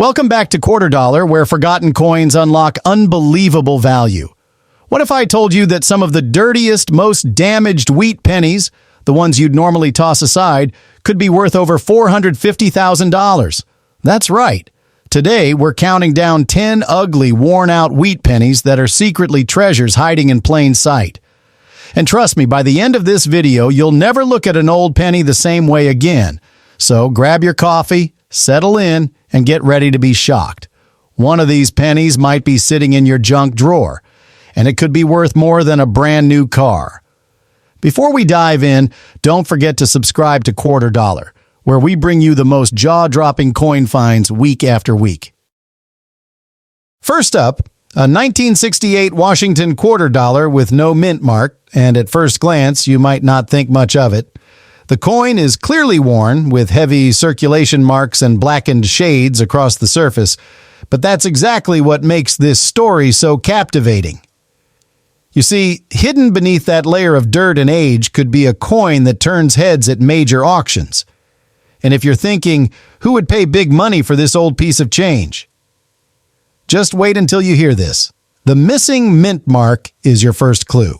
Welcome back to Quarter Dollar, where forgotten coins unlock unbelievable value. What if I told you that some of the dirtiest, most damaged wheat pennies, the ones you'd normally toss aside, could be worth over $450,000? That's right. Today, we're counting down 10 ugly, worn-out wheat pennies that are secretly treasures hiding in plain sight. And trust me, by the end of this video, you'll never look at an old penny the same way again. So grab your coffee, settle in, and get ready to be shocked. One of these pennies might be sitting in your junk drawer, and it could be worth more than a brand new car. Before we dive in, don't forget to subscribe to Quarter Dollar, where we bring you the most jaw-dropping coin finds week after week. First up, a 1968 Washington quarter dollar with no mint mark, and at first glance you might not think much of it. The coin is clearly worn, with heavy circulation marks and blackened shades across the surface, but that's exactly what makes this story so captivating. You see, hidden beneath that layer of dirt and age could be a coin that turns heads at major auctions. And if you're thinking, who would pay big money for this old piece of change? Just wait until you hear this. The missing mint mark is your first clue.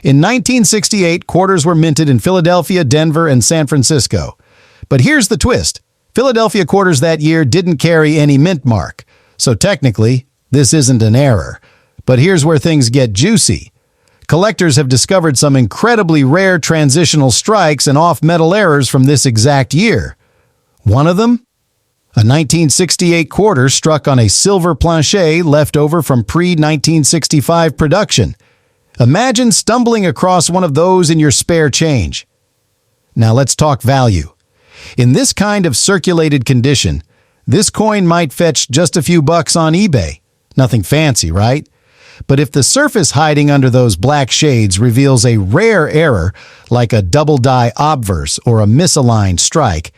In 1968, quarters were minted in Philadelphia, Denver, and San Francisco. But here's the twist. Philadelphia quarters that year didn't carry any mint mark. So technically, this isn't an error. But here's where things get juicy. Collectors have discovered some incredibly rare transitional strikes and off-metal errors from this exact year. One of them? A 1968 quarter struck on a silver planchet left over from pre-1965 production. Imagine stumbling across one of those in your spare change. Now let's talk value. In this kind of circulated condition, this coin might fetch just a few bucks on eBay. Nothing fancy, right? But if the surface hiding under those black shades reveals a rare error, like a double-die obverse or a misaligned strike,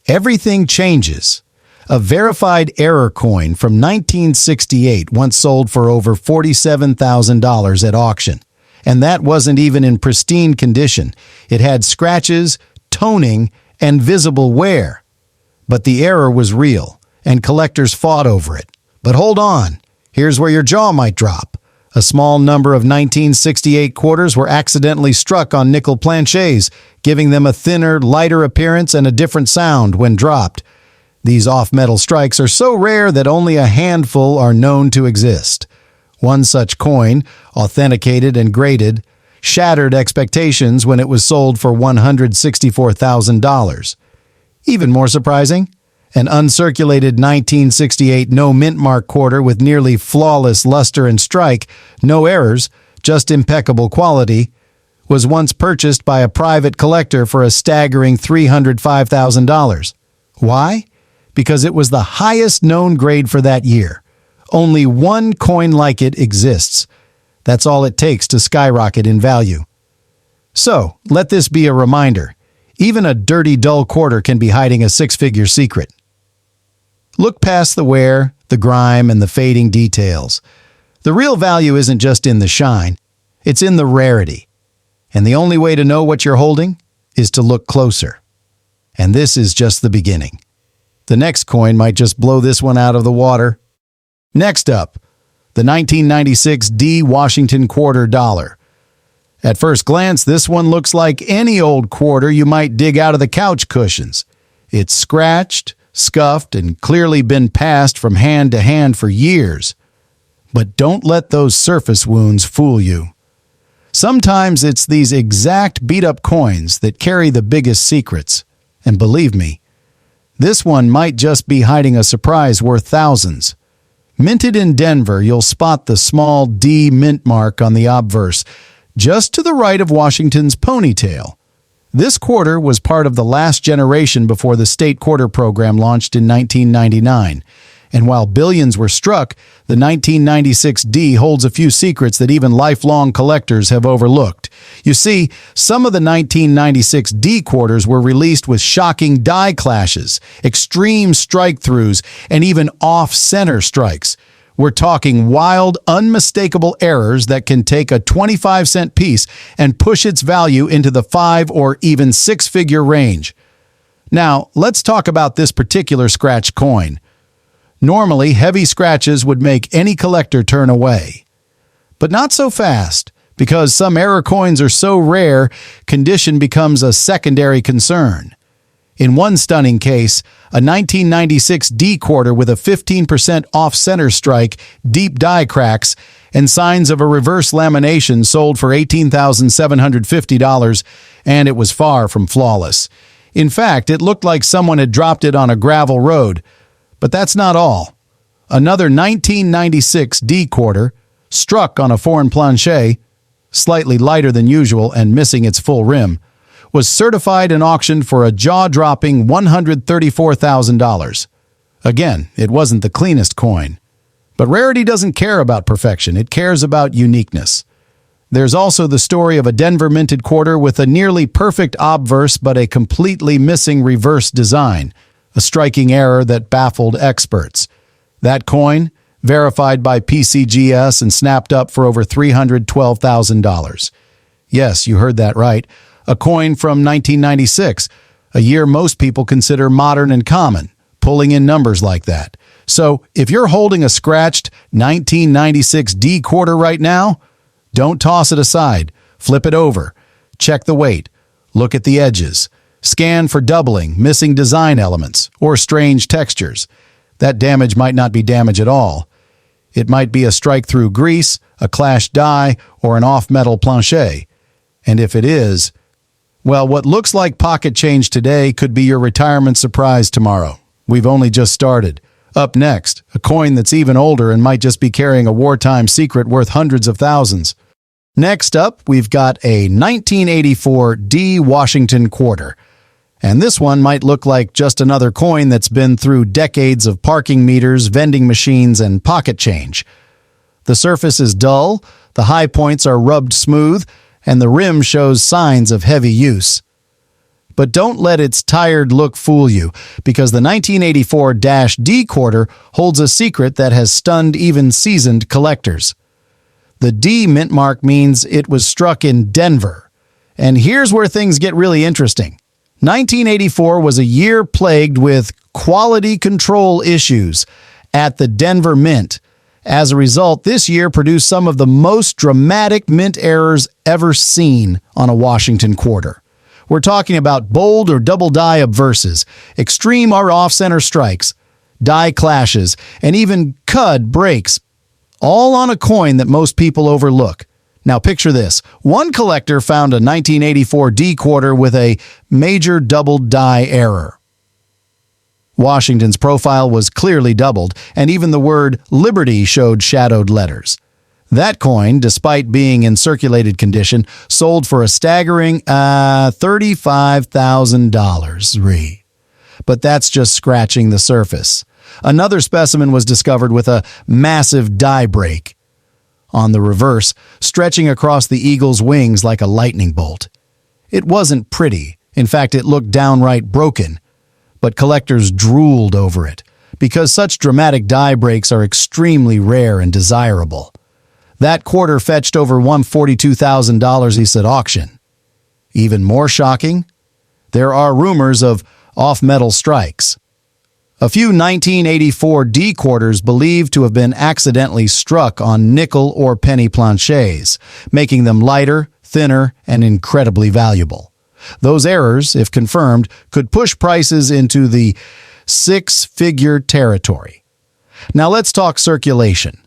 everything changes. A verified error coin from 1968 once sold for over $47,000 at auction. And that wasn't even in pristine condition. It had scratches, toning, and visible wear. But the error was real, and collectors fought over it. But hold on, here's where your jaw might drop. A small number of 1968 quarters were accidentally struck on nickel planchets, giving them a thinner, lighter appearance and a different sound when dropped. These off-metal strikes are so rare that only a handful are known to exist. One such coin, authenticated and graded, shattered expectations when it was sold for $164,000. Even more surprising, an uncirculated 1968 No Mintmark Quarter with nearly flawless luster and strike, no errors, just impeccable quality, was once purchased by a private collector for a staggering $305,000. Why? Because it was the highest known grade for that year. Only one coin like it exists. That's all it takes to skyrocket in value. So, let this be a reminder. Even a dirty, dull quarter can be hiding a six-figure secret. Look past the wear, the grime, and the fading details. The real value isn't just in the shine. It's in the rarity. And the only way to know what you're holding is to look closer. And this is just the beginning. The next coin might just blow this one out of the water. Next up, the 1996 D Washington quarter dollar. At first glance, this one looks like any old quarter you might dig out of the couch cushions. It's scratched, scuffed, and clearly been passed from hand to hand for years. But don't let those surface wounds fool you. Sometimes it's these exact beat-up coins that carry the biggest secrets. And believe me, this one might just be hiding a surprise worth thousands. Minted in Denver, you'll spot the small D mint mark on the obverse, just to the right of Washington's ponytail. This quarter was part of the last generation before the state quarter program launched in 1999. And while billions were struck, the 1996 D holds a few secrets that even lifelong collectors have overlooked. You see, some of the 1996 D quarters were released with shocking die clashes, extreme strike-throughs, and even off-center strikes. We're talking wild, unmistakable errors that can take a 25-cent piece and push its value into the 5- or even 6-figure range. Now, let's talk about this particular scratch coin. Normally, heavy scratches would make any collector turn away. But not so fast, because some error coins are so rare, condition becomes a secondary concern. In one stunning case, a 1996 D quarter with a 15% off-center strike, deep die cracks, and signs of a reverse lamination sold for $18,750, and it was far from flawless. In fact, it looked like someone had dropped it on a gravel road. But that's not all. Another 1996 D quarter, struck on a foreign plancher, slightly lighter than usual and missing its full rim, was certified and auctioned for a jaw-dropping $134,000. Again, it wasn't the cleanest coin. But rarity doesn't care about perfection, it cares about uniqueness. There's also the story of a Denver minted quarter with a nearly perfect obverse but a completely missing reverse design, a striking error that baffled experts. That coin, verified by PCGS and snapped up for over $312,000. Yes, you heard that right. A coin from 1996, a year most people consider modern and common, pulling in numbers like that. So, if you're holding a scratched 1996 D quarter right now, don't toss it aside. Flip it over. Check the weight. Look at the edges. Scan for doubling, missing design elements, or strange textures. That damage might not be damage at all. It might be a strike through grease, a clashed die, or an off-metal plancher. And if it is, well, what looks like pocket change today could be your retirement surprise tomorrow. We've only just started. Up next, a coin that's even older and might just be carrying a wartime secret worth hundreds of thousands. Next up, we've got a 1984 D Washington quarter. And this one might look like just another coin that's been through decades of parking meters, vending machines, and pocket change. The surface is dull, the high points are rubbed smooth, and the rim shows signs of heavy use. But don't let its tired look fool you, because the 1984-D quarter holds a secret that has stunned even seasoned collectors. The D mint mark means it was struck in Denver. And here's where things get really interesting. 1984 was a year plagued with quality control issues at the Denver Mint. As a result, this year produced some of the most dramatic mint errors ever seen on a Washington quarter. We're talking about bold or double die obverses, extreme or off-center strikes, die clashes, and even cud breaks, all on a coin that most people overlook. Now picture this. One collector found a 1984 D quarter with a major double die error. Washington's profile was clearly doubled, and even the word Liberty showed shadowed letters. That coin, despite being in circulated condition, sold for a staggering $35,000. But that's just scratching the surface. Another specimen was discovered with a massive die break on the reverse, stretching across the eagle's wings like a lightning bolt. It wasn't pretty. In fact, it looked downright broken. But collectors drooled over it, because such dramatic die breaks are extremely rare and desirable. That quarter fetched over $142,000 at auction. Even more shocking, there are rumors of off-metal strikes. A few 1984 D quarters believed to have been accidentally struck on nickel or penny planchers, making them lighter, thinner, and incredibly valuable. Those errors, if confirmed, could push prices into the six-figure territory. Now let's talk circulation.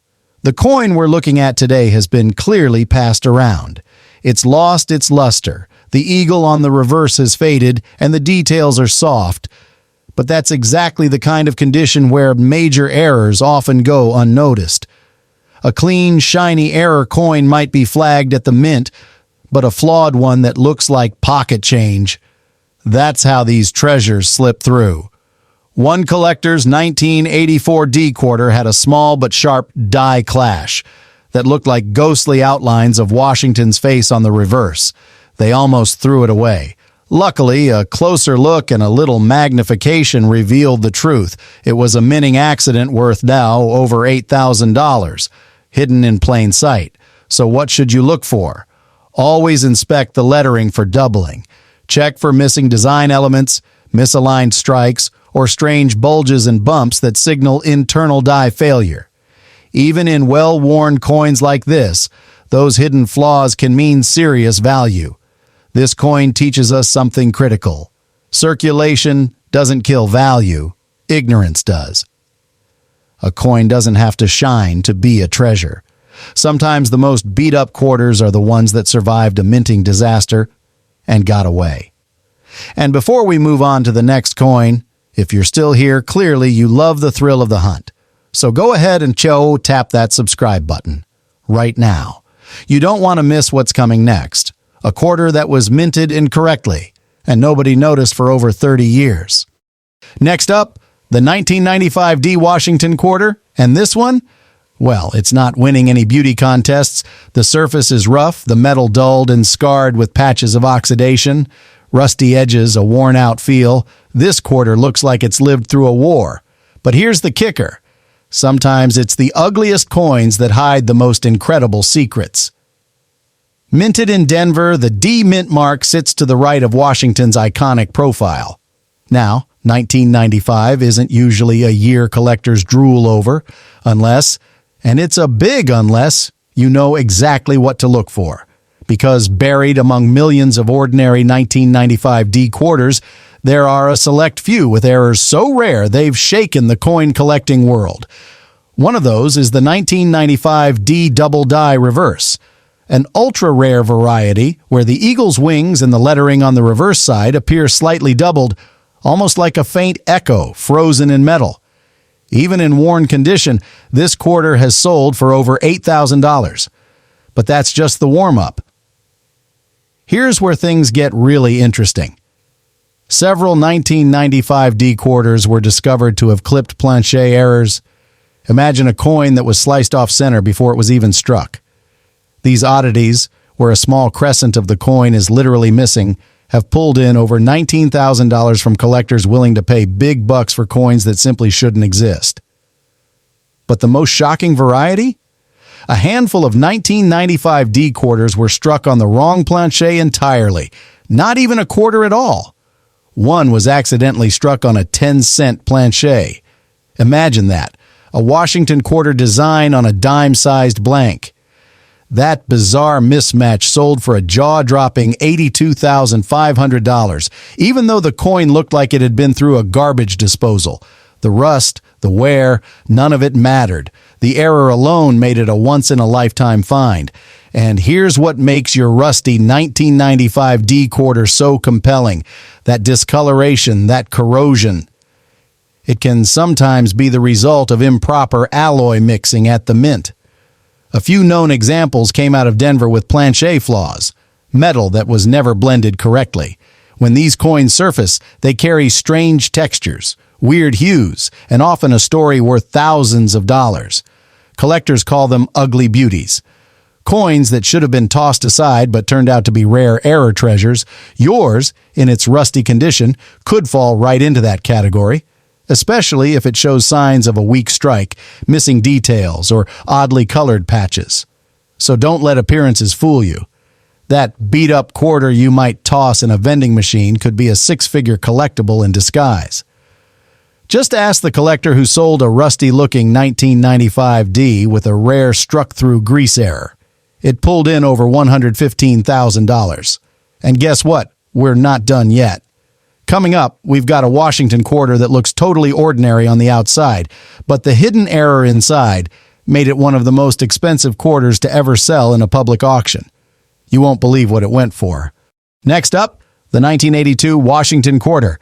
The coin we're looking at today has been clearly passed around. It's lost its luster, the eagle on the reverse has faded, and the details are soft. But that's exactly the kind of condition where major errors often go unnoticed. A clean, shiny error coin might be flagged at the mint, but a flawed one that looks like pocket change. That's how these treasures slip through. One collector's 1984 D quarter had a small but sharp die clash that looked like ghostly outlines of Washington's face on the reverse. They almost threw it away. Luckily, a closer look and a little magnification revealed the truth. It was a minting accident worth now over $8,000, hidden in plain sight. So what should you look for? Always inspect the lettering for doubling. Check for missing design elements, misaligned strikes, or strange bulges and bumps that signal internal die failure. Even in well-worn coins like this, those hidden flaws can mean serious value. This coin teaches us something critical. Circulation doesn't kill value, ignorance does. A coin doesn't have to shine to be a treasure. Sometimes the most beat-up quarters are the ones that survived a minting disaster and got away. And before we move on to the next coin, if you're still here, clearly you love the thrill of the hunt. So go ahead and tap that subscribe button right now. You don't want to miss what's coming next. A quarter that was minted incorrectly and nobody noticed for over 30 years. Next up, the 1995 D Washington quarter, and this one? Well, it's not winning any beauty contests. The surface is rough, the metal dulled and scarred with patches of oxidation, rusty edges, a worn-out feel. This quarter looks like it's lived through a war. But here's the kicker. Sometimes it's the ugliest coins that hide the most incredible secrets. Minted in Denver, the D Mintmark sits to the right of Washington's iconic profile. Now, 1995 isn't usually a year collectors drool over, unless, and it's a big unless, you know exactly what to look for. Because buried among millions of ordinary 1995 D quarters, there are a select few with errors so rare they've shaken the coin collecting world. One of those is the 1995 D double die reverse, an ultra-rare variety where the eagle's wings and the lettering on the reverse side appear slightly doubled, almost like a faint echo frozen in metal. Even in worn condition, this quarter has sold for over $8,000. But that's just the warm-up. Here's where things get really interesting. Several 1995 D quarters were discovered to have clipped planchet errors. Imagine a coin that was sliced off center before it was even struck. These oddities, where a small crescent of the coin is literally missing, have pulled in over $19,000 from collectors willing to pay big bucks for coins that simply shouldn't exist. But the most shocking variety? A handful of 1995 D quarters were struck on the wrong planchet entirely, not even a quarter at all. One was accidentally struck on a 10-cent planchet. Imagine that, a Washington quarter design on a dime-sized blank. That bizarre mismatch sold for a jaw-dropping $82,500, even though the coin looked like it had been through a garbage disposal. The rust, the wear, none of it mattered. The error alone made it a once-in-a-lifetime find. And here's what makes your rusty 1995 D quarter so compelling. That discoloration, that corrosion. It can sometimes be the result of improper alloy mixing at the mint. A few known examples came out of Denver with planchet flaws, metal that was never blended correctly. When these coins surface, they carry strange textures, weird hues, and often a story worth thousands of dollars. Collectors call them ugly beauties. Coins that should have been tossed aside but turned out to be rare error treasures. Yours, in its rusty condition, could fall right into that category, especially if it shows signs of a weak strike, missing details, or oddly colored patches. So don't let appearances fool you. That beat-up quarter you might toss in a vending machine could be a six-figure collectible in disguise. Just ask the collector who sold a rusty-looking 1995 D with a rare struck-through grease error. It pulled in over $115,000. And guess what? We're not done yet. Coming up, we've got a Washington quarter that looks totally ordinary on the outside, but the hidden error inside made it one of the most expensive quarters to ever sell in a public auction. You won't believe what it went for. Next up, the 1982 Washington quarter.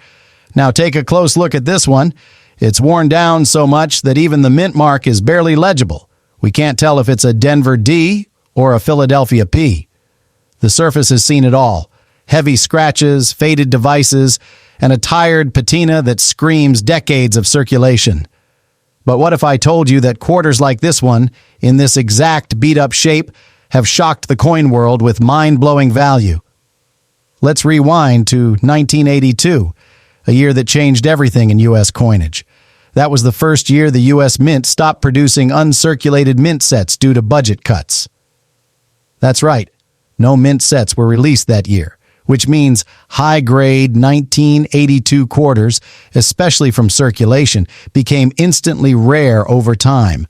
Now take a close look at this one. It's worn down so much that even the mint mark is barely legible. We can't tell if it's a Denver D or a Philadelphia P. The surface has seen it all. Heavy scratches, faded devices, and a tired patina that screams decades of circulation. But what if I told you that quarters like this one, in this exact beat-up shape, have shocked the coin world with mind-blowing value? Let's rewind to 1982, a year that changed everything in U.S. coinage. That was the first year the U.S. Mint stopped producing uncirculated mint sets due to budget cuts. That's right, no mint sets were released that year, which means high-grade 1982 quarters, especially from circulation, became instantly rare over time.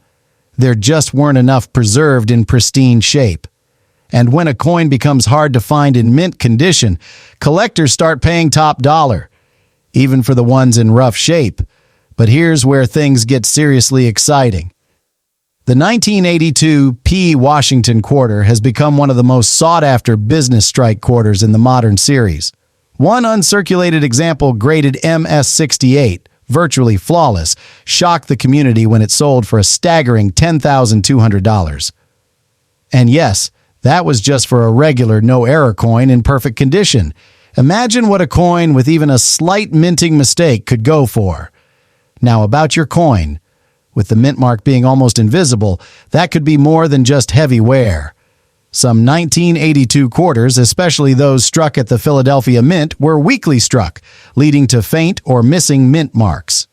There just weren't enough preserved in pristine shape. And when a coin becomes hard to find in mint condition, collectors start paying top dollar, even for the ones in rough shape. But here's where things get seriously exciting. The 1982 P Washington Quarter has become one of the most sought-after business strike quarters in the modern series. One uncirculated example, graded MS68, virtually flawless, shocked the community when it sold for a staggering $10,200. And yes, that was just for a regular no-error coin in perfect condition. Imagine what a coin with even a slight minting mistake could go for. Now about your coin. With the mint mark being almost invisible, that could be more than just heavy wear. Some 1982 quarters, especially those struck at the Philadelphia Mint, were weakly struck, leading to faint or missing mint marks.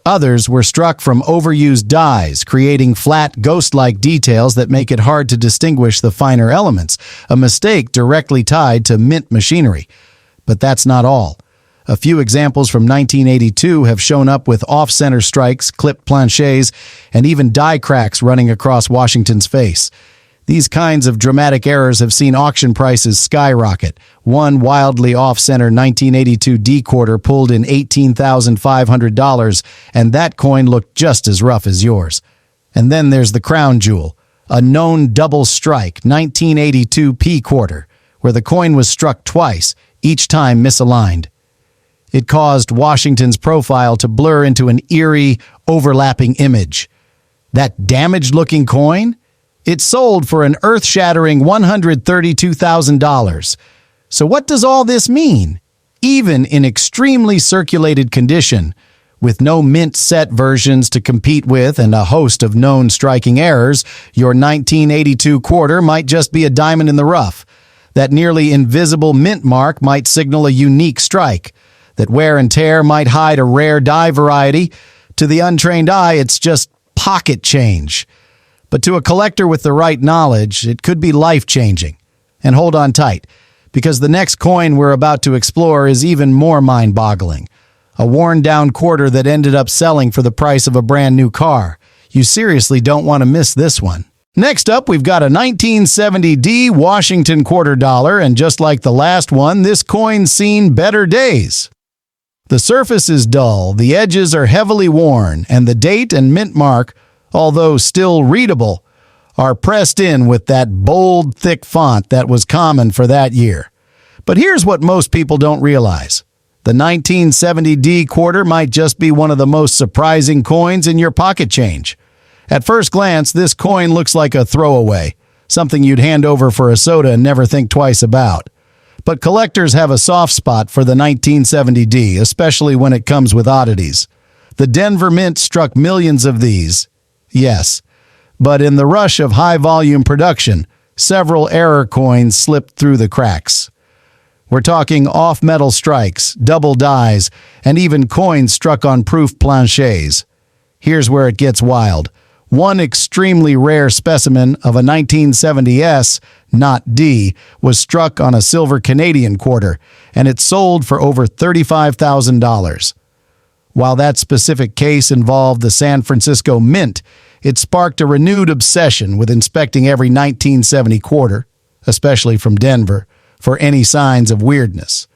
Others were struck from overused dies, creating flat, ghost-like details that make it hard to distinguish the finer elements, a mistake directly tied to mint machinery. But that's not all. A few examples from 1982 have shown up with off-center strikes, clipped planchets, and even die cracks running across Washington's face. These kinds of dramatic errors have seen auction prices skyrocket. One wildly off-center 1982 D quarter pulled in $18,500, and that coin looked just as rough as yours. And then there's the crown jewel, a known double strike 1982 P quarter, where the coin was struck twice, each time misaligned. It caused Washington's profile to blur into an eerie, overlapping image. That damaged-looking coin? It sold for an earth-shattering $132,000. So what does all this mean? Even in extremely circulated condition, with no mint set versions to compete with and a host of known striking errors, your 1982 quarter might just be a diamond in the rough. That nearly invisible mint mark might signal a unique strike. That wear and tear might hide a rare die variety. To the untrained eye, it's just pocket change. But to a collector with the right knowledge, it could be life-changing. And hold on tight, because the next coin we're about to explore is even more mind-boggling. A worn-down quarter that ended up selling for the price of a brand-new car. You seriously don't want to miss this one. Next up, we've got a 1970 D Washington quarter dollar, and just like the last one, this coin's seen better days. The surface is dull, the edges are heavily worn, and the date and mint mark, although still readable, are pressed in with that bold, thick font that was common for that year. But here's what most people don't realize. The 1970 D quarter might just be one of the most surprising coins in your pocket change. At first glance, this coin looks like a throwaway, something you'd hand over for a soda and never think twice about. But collectors have a soft spot for the 1970 D, especially when it comes with oddities. The Denver Mint struck millions of these. Yes, but in the rush of high-volume production, several error coins slipped through the cracks. We're talking off-metal strikes, double dies, and even coins struck on proof planchets. Here's where it gets wild. One extremely rare specimen of a 1970S, not D, was struck on a silver Canadian quarter, and it sold for over $35,000. While that specific case involved the San Francisco Mint, it sparked a renewed obsession with inspecting every 1970 quarter, especially from Denver, for any signs of weirdness.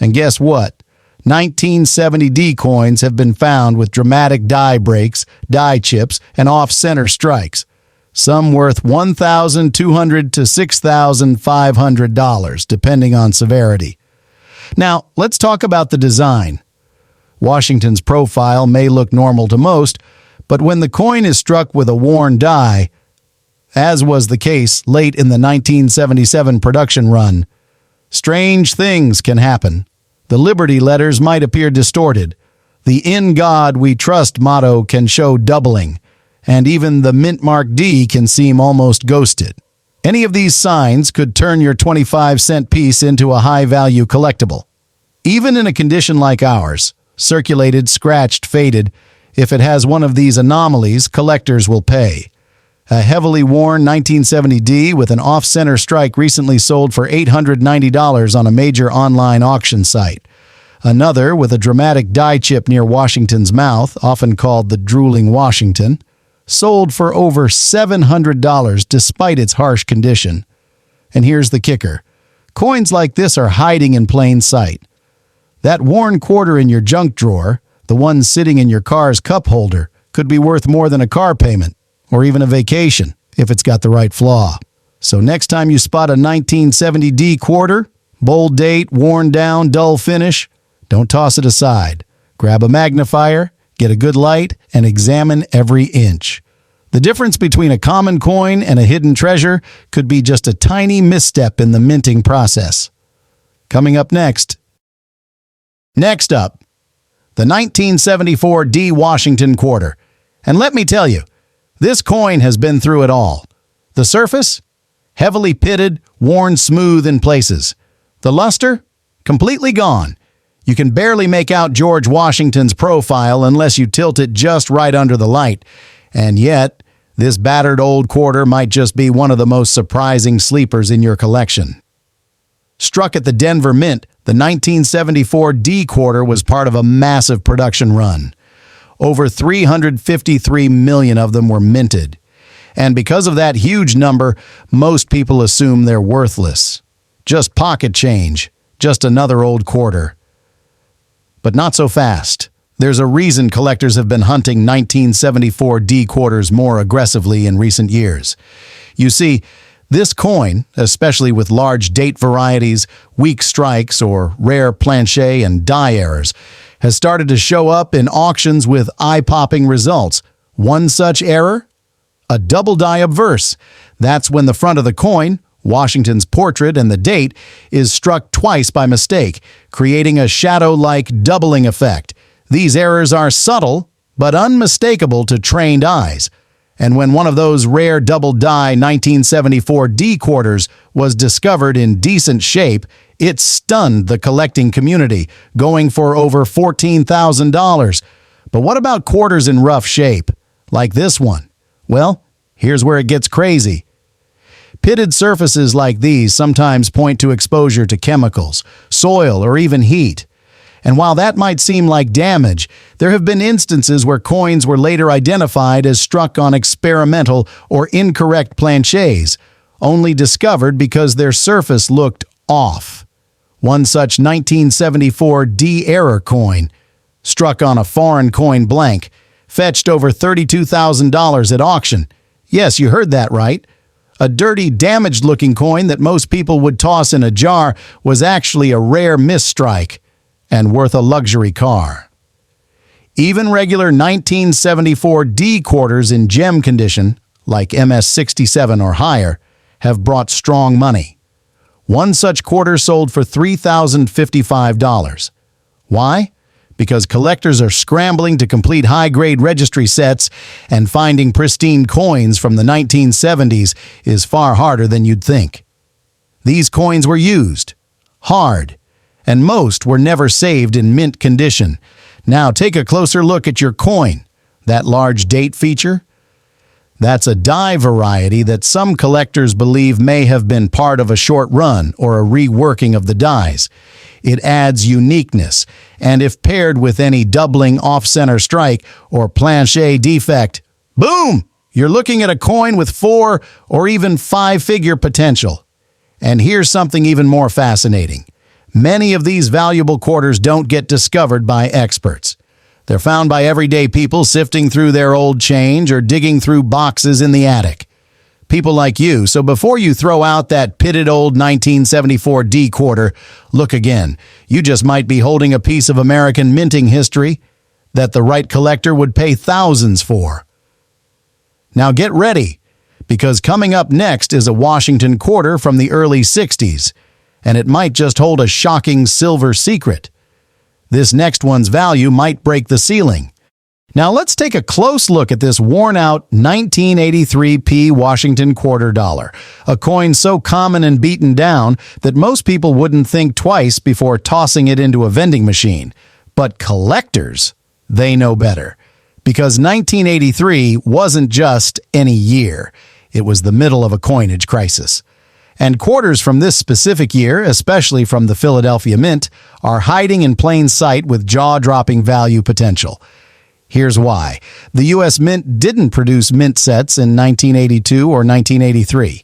And guess what? 1970 D coins have been found with dramatic die breaks, die chips, and off-center strikes, some worth $1,200 to $6,500, depending on severity. Now, let's talk about the design. Washington's profile may look normal to most, but when the coin is struck with a worn die, as was the case late in the 1977 production run, strange things can happen. The Liberty letters might appear distorted. The "In God We Trust" motto can show doubling, and even the mint mark D can seem almost ghosted. Any of these signs could turn your 25-cent piece into a high-value collectible. Even in a condition like ours, circulated, scratched, faded, if it has one of these anomalies, collectors will pay. A heavily worn 1970D with an off-center strike recently sold for $890 on a major online auction site. Another with a dramatic die chip near Washington's mouth, often called the drooling Washington, sold for over $700 despite its harsh condition. And here's the kicker. Coins like this are hiding in plain sight. That worn quarter in your junk drawer, the one sitting in your car's cup holder, could be worth more than a car payment, or even a vacation, if it's got the right flaw. So next time you spot a 1970D quarter, bold date, worn down, dull finish, don't toss it aside. Grab a magnifier, get a good light, and examine every inch. The difference between a common coin and a hidden treasure could be just a tiny misstep in the minting process. Coming up next. Next up, the 1974 D Washington Quarter. And let me tell you, this coin has been through it all. The surface? Heavily pitted, worn smooth in places. The luster? Completely gone. You can barely make out George Washington's profile unless you tilt it just right under the light. And yet, this battered old quarter might just be one of the most surprising sleepers in your collection. Struck at the Denver Mint, the 1974 D quarter was part of a massive production run. Over 353 million of them were minted. And because of that huge number, most people assume they're worthless. Just pocket change, just another old quarter. But not so fast. There's a reason collectors have been hunting 1974 D quarters more aggressively in recent years. You see, this coin, especially with large date varieties, weak strikes, or rare planchet and die errors, has started to show up in auctions with eye-popping results. One such error? A double die obverse. That's when the front of the coin, Washington's portrait and the date, is struck twice by mistake, creating a shadow-like doubling effect. These errors are subtle, but unmistakable to trained eyes. And when one of those rare double die 1974 D quarters was discovered in decent shape, it stunned the collecting community, going for over $14,000. But what about quarters in rough shape, like this one? Well, here's where it gets crazy. Pitted surfaces like these sometimes point to exposure to chemicals, soil, or even heat. And while that might seem like damage, there have been instances where coins were later identified as struck on experimental or incorrect planchets, only discovered because their surface looked off. One such 1974 D error coin, struck on a foreign coin blank, fetched over $32,000 at auction. Yes, you heard that right. A dirty, damaged-looking coin that most people would toss in a jar was actually a rare misstrike and worth a luxury car. Even regular 1974 D quarters in gem condition, like MS-67 or higher, have brought strong money. One such quarter sold for $3,055. Why? Because collectors are scrambling to complete high-grade registry sets, and finding pristine coins from the 1970s is far harder than you'd think. These coins were used, hard, and most were never saved in mint condition. Now take a closer look at your coin. That large date feature? That's a die variety that some collectors believe may have been part of a short run or a reworking of the dies. It adds uniqueness, and if paired with any doubling off-center strike or planchet defect, boom! You're looking at a coin with 4 or even 5-figure potential. And here's something even more fascinating. Many of these valuable quarters don't get discovered by experts. They're found by everyday people sifting through their old change or digging through boxes in the attic. People like you, so before you throw out that pitted old 1974 D quarter, look again. You just might be holding a piece of American minting history that the right collector would pay thousands for. Now get ready, because coming up next is a Washington quarter from the early 60s. And it might just hold a shocking silver secret. This next one's value might break the ceiling. Now let's take a close look at this worn-out 1983p Washington quarter dollar, a coin so common and beaten down that most people wouldn't think twice before tossing it into a vending machine. But collectors, they know better. Because 1983 wasn't just any year. It was the middle of a coinage crisis. And quarters from this specific year, especially from the Philadelphia Mint, are hiding in plain sight with jaw-dropping value potential. Here's why. The U.S. Mint didn't produce mint sets in 1982 or 1983.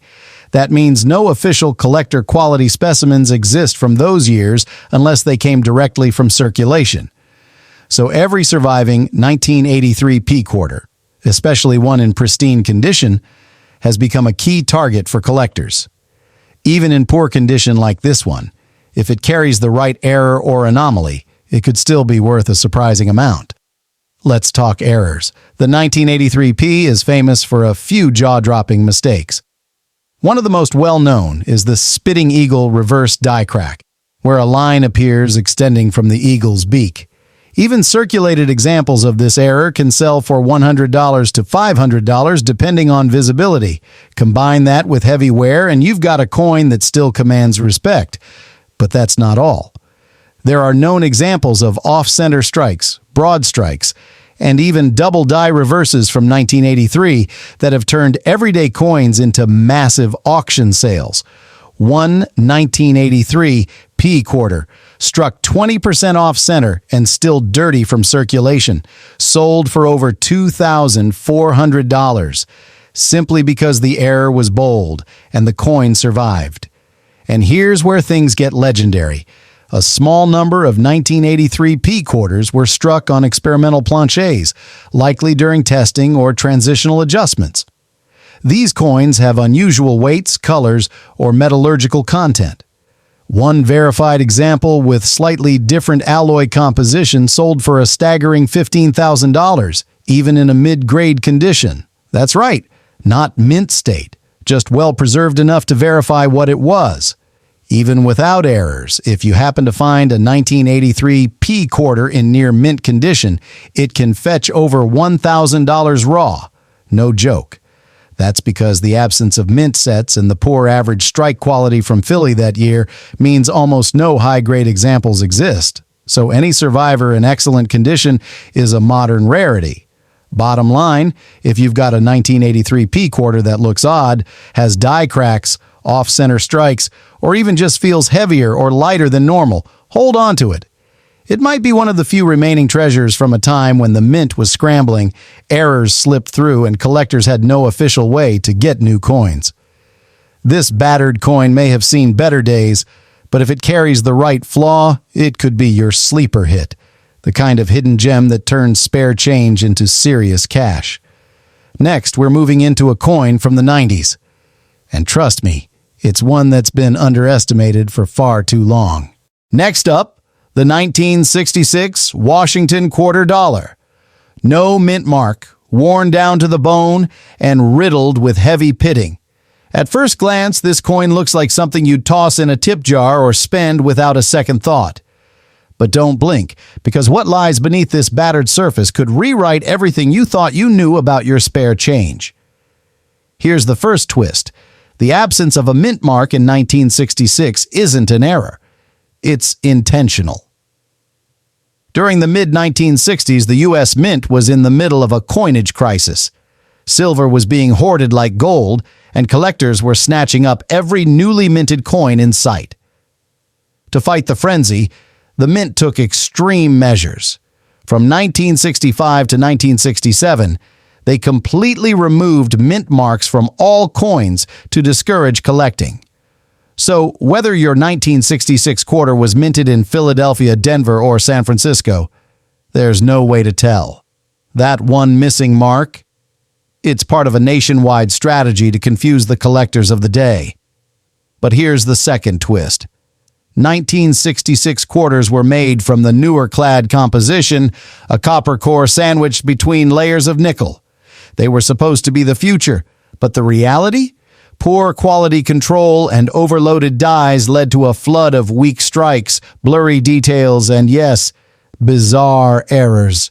That means no official collector quality specimens exist from those years unless they came directly from circulation. So every surviving 1983 P quarter, especially one in pristine condition, has become a key target for collectors. Even in poor condition like this one, if it carries the right error or anomaly, it could still be worth a surprising amount. Let's talk errors. The 1983 P is famous for a few jaw-dropping mistakes. One of the most well-known is the spitting eagle reverse die crack, where a line appears extending from the eagle's beak. Even circulated examples of this error can sell for $100 to $500 depending on visibility. Combine that with heavy wear and you've got a coin that still commands respect. But that's not all. There are known examples of off-center strikes, broad strikes, and even double die reverses from 1983 that have turned everyday coins into massive auction sales. One 1983 P quarter struck 20% off center and still dirty from circulation, sold for over $2,400, simply because the error was bold and the coin survived. And here's where things get legendary. A small number of 1983 P quarters were struck on experimental planchets, likely during testing or transitional adjustments. These coins have unusual weights, colors, or metallurgical content. One verified example with slightly different alloy composition sold for a staggering $15,000, even in a mid-grade condition. That's right, not mint state, just well-preserved enough to verify what it was. Even without errors, if you happen to find a 1983 P quarter in near mint condition, it can fetch over $1,000 raw. No joke. That's because the absence of mint sets and the poor average strike quality from Philly that year means almost no high-grade examples exist. So any survivor in excellent condition is a modern rarity. Bottom line, if you've got a 1983 P quarter that looks odd, has die cracks, off-center strikes, or even just feels heavier or lighter than normal, hold on to it. It might be one of the few remaining treasures from a time when the mint was scrambling, errors slipped through, and collectors had no official way to get new coins. This battered coin may have seen better days, but if it carries the right flaw, it could be your sleeper hit, the kind of hidden gem that turns spare change into serious cash. Next, we're moving into a coin from the 90s. And trust me, it's one that's been underestimated for far too long. Next up, the 1966 Washington quarter dollar. No Mintmark, worn down to the bone and riddled with heavy pitting. At first glance, this coin looks like something you'd toss in a tip jar or spend without a second thought. But don't blink, because what lies beneath this battered surface could rewrite everything you thought you knew about your spare change. Here's the first twist. The absence of a mint mark in 1966 isn't an error. It's intentional. During the mid-1960s, the U.S. Mint was in the middle of a coinage crisis. Silver was being hoarded like gold, and collectors were snatching up every newly minted coin in sight. To fight the frenzy, the Mint took extreme measures. From 1965 to 1967, they completely removed mint marks from all coins to discourage collecting. So whether your 1966 quarter was minted in Philadelphia, Denver, or San Francisco, there's no way to tell. That one missing mark? It's part of a nationwide strategy to confuse the collectors of the day. But here's the second twist. 1966 quarters were made from the newer clad composition, a copper core sandwiched between layers of nickel. They were supposed to be the future, but the reality? Poor quality control and overloaded dies led to a flood of weak strikes, blurry details, and yes, bizarre errors.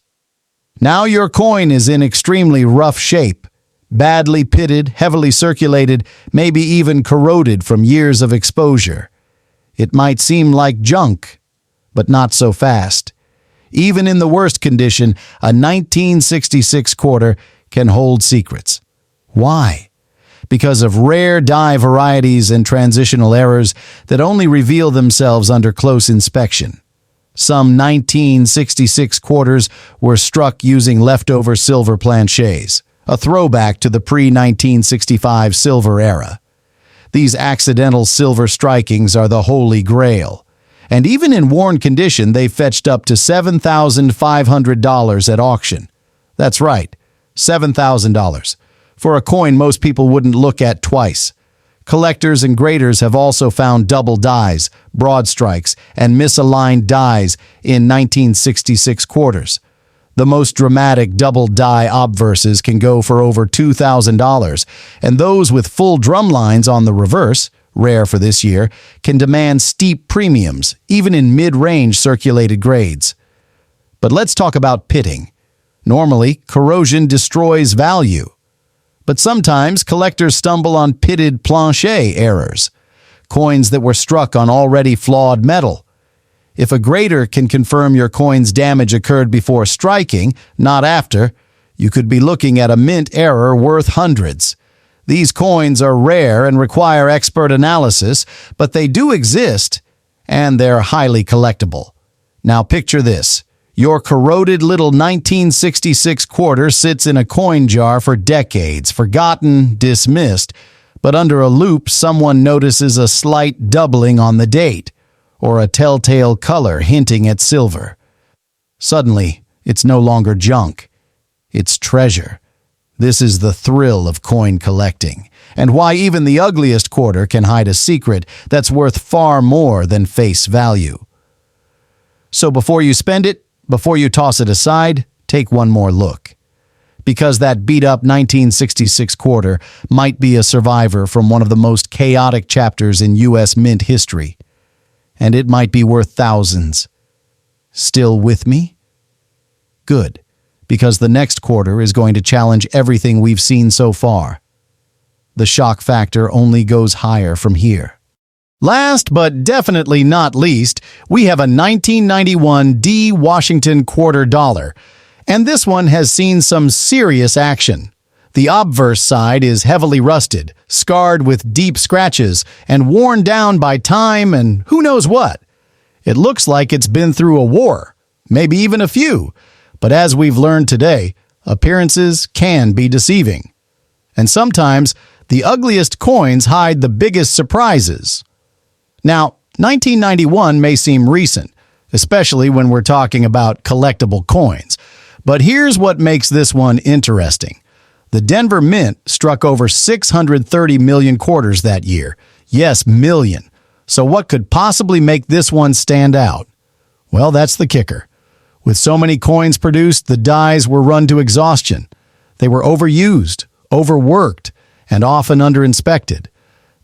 Now your coin is in extremely rough shape, badly pitted, heavily circulated, maybe even corroded from years of exposure. It might seem like junk, but not so fast. Even in the worst condition, a 1966 quarter can hold secrets. Why? Because of rare die varieties and transitional errors that only reveal themselves under close inspection. Some 1966 quarters were struck using leftover silver planchets, a throwback to the pre-1965 silver era. These accidental silver strikings are the holy grail. And even in worn condition, they fetched up to $7,500 at auction. That's right, $7,000. For a coin most people wouldn't look at twice. Collectors and graders have also found double dies, broad strikes, and misaligned dies in 1966 quarters. The most dramatic double die obverses can go for over $2,000, and those with full drum lines on the reverse, rare for this year, can demand steep premiums, even in mid-range circulated grades. But let's talk about pitting. Normally, corrosion destroys value. But sometimes collectors stumble on pitted planchet errors, coins that were struck on already flawed metal. If a grader can confirm your coin's damage occurred before striking, not after, you could be looking at a mint error worth hundreds. These coins are rare and require expert analysis, but they do exist, and they're highly collectible. Now picture this. Your corroded little 1966 quarter sits in a coin jar for decades, forgotten, dismissed, but under a loupe someone notices a slight doubling on the date, or a telltale color hinting at silver. Suddenly, it's no longer junk. It's treasure. This is the thrill of coin collecting, and why even the ugliest quarter can hide a secret that's worth far more than face value. So before you spend it, before you toss it aside, take one more look. Because that beat-up 1966 quarter might be a survivor from one of the most chaotic chapters in U.S. mint history. And it might be worth thousands. Still with me? Good, because the next quarter is going to challenge everything we've seen so far. The shock factor only goes higher from here. Last but definitely not least, we have a 1991 D Washington quarter dollar, and this one has seen some serious action. The obverse side is heavily rusted, scarred with deep scratches, and worn down by time and who knows what. It looks like it's been through a war, maybe even a few, but as we've learned today, appearances can be deceiving. And sometimes, the ugliest coins hide the biggest surprises. Now, 1991 may seem recent, especially when we're talking about collectible coins. But here's what makes this one interesting. The Denver Mint struck over 630 million quarters that year. Yes, million. So what could possibly make this one stand out? Well, that's the kicker. With so many coins produced, the dies were run to exhaustion. They were overused, overworked, and often underinspected.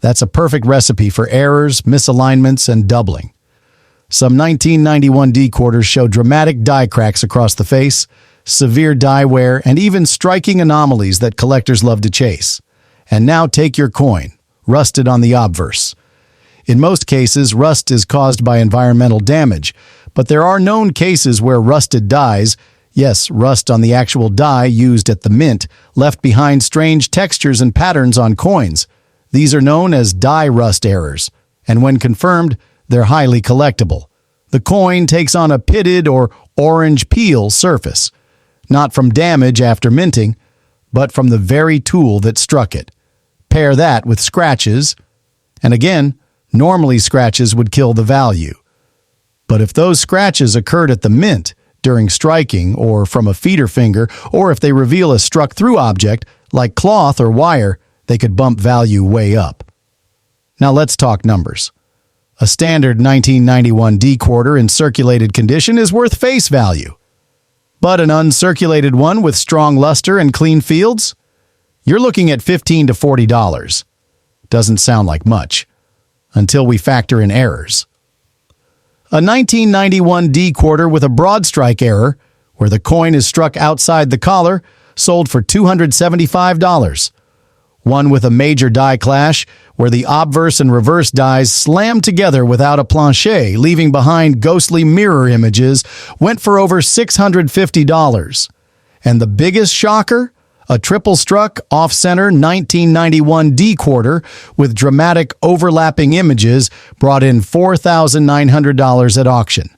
That's a perfect recipe for errors, misalignments, and doubling. Some 1991 D quarters show dramatic die cracks across the face, severe die wear, and even striking anomalies that collectors love to chase. And now take your coin, rusted on the obverse. In most cases, rust is caused by environmental damage, but there are known cases where rusted dies, yes, rust on the actual die used at the mint, left behind strange textures and patterns on coins. These are known as die rust errors, and when confirmed, they're highly collectible. The coin takes on a pitted or orange peel surface, not from damage after minting, but from the very tool that struck it. Pair that with scratches, and again, normally scratches would kill the value. But if those scratches occurred at the mint, during striking, or from a feeder finger, or if they reveal a struck-through object, like cloth or wire, they could bump value way up. Now let's talk numbers. A standard 1991 D quarter in circulated condition is worth face value. But an uncirculated one with strong luster and clean fields? You're looking at $15 to $40. Doesn't sound like much, until we factor in errors. A 1991 D quarter with a broad strike error, where the coin is struck outside the collar, sold for $275. One with a major die clash, where the obverse and reverse dies slammed together without a plancher, leaving behind ghostly mirror images, went for over $650. And the biggest shocker? A triple-struck, off-center 1991 D quarter with dramatic overlapping images brought in $4,900 at auction.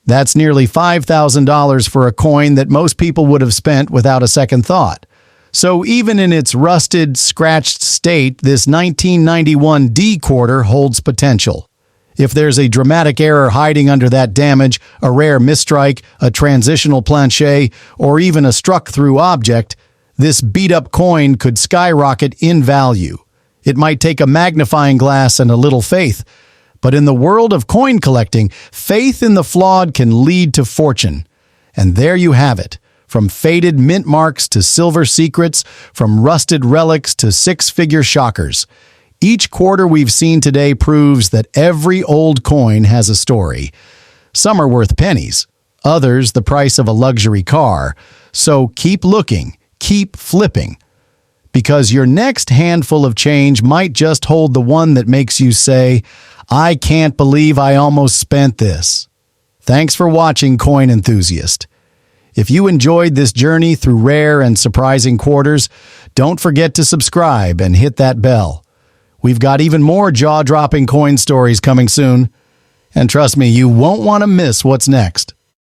That's nearly $5,000 for a coin that most people would have spent without a second thought. So even in its rusted, scratched state, this 1991 D quarter holds potential. If there's a dramatic error hiding under that damage, a rare misstrike, a transitional plancher, or even a struck-through object, this beat-up coin could skyrocket in value. It might take a magnifying glass and a little faith, but in the world of coin collecting, faith in the flawed can lead to fortune. And there you have it. From faded mint marks to silver secrets, from rusted relics to six-figure shockers. Each quarter we've seen today proves that every old coin has a story. Some are worth pennies, others the price of a luxury car. So keep looking, keep flipping. Because your next handful of change might just hold the one that makes you say, "I can't believe I almost spent this." Thanks for watching, coin enthusiast. If you enjoyed this journey through rare and surprising quarters, don't forget to subscribe and hit that bell. We've got even more jaw-dropping coin stories coming soon. And trust me, you won't want to miss what's next.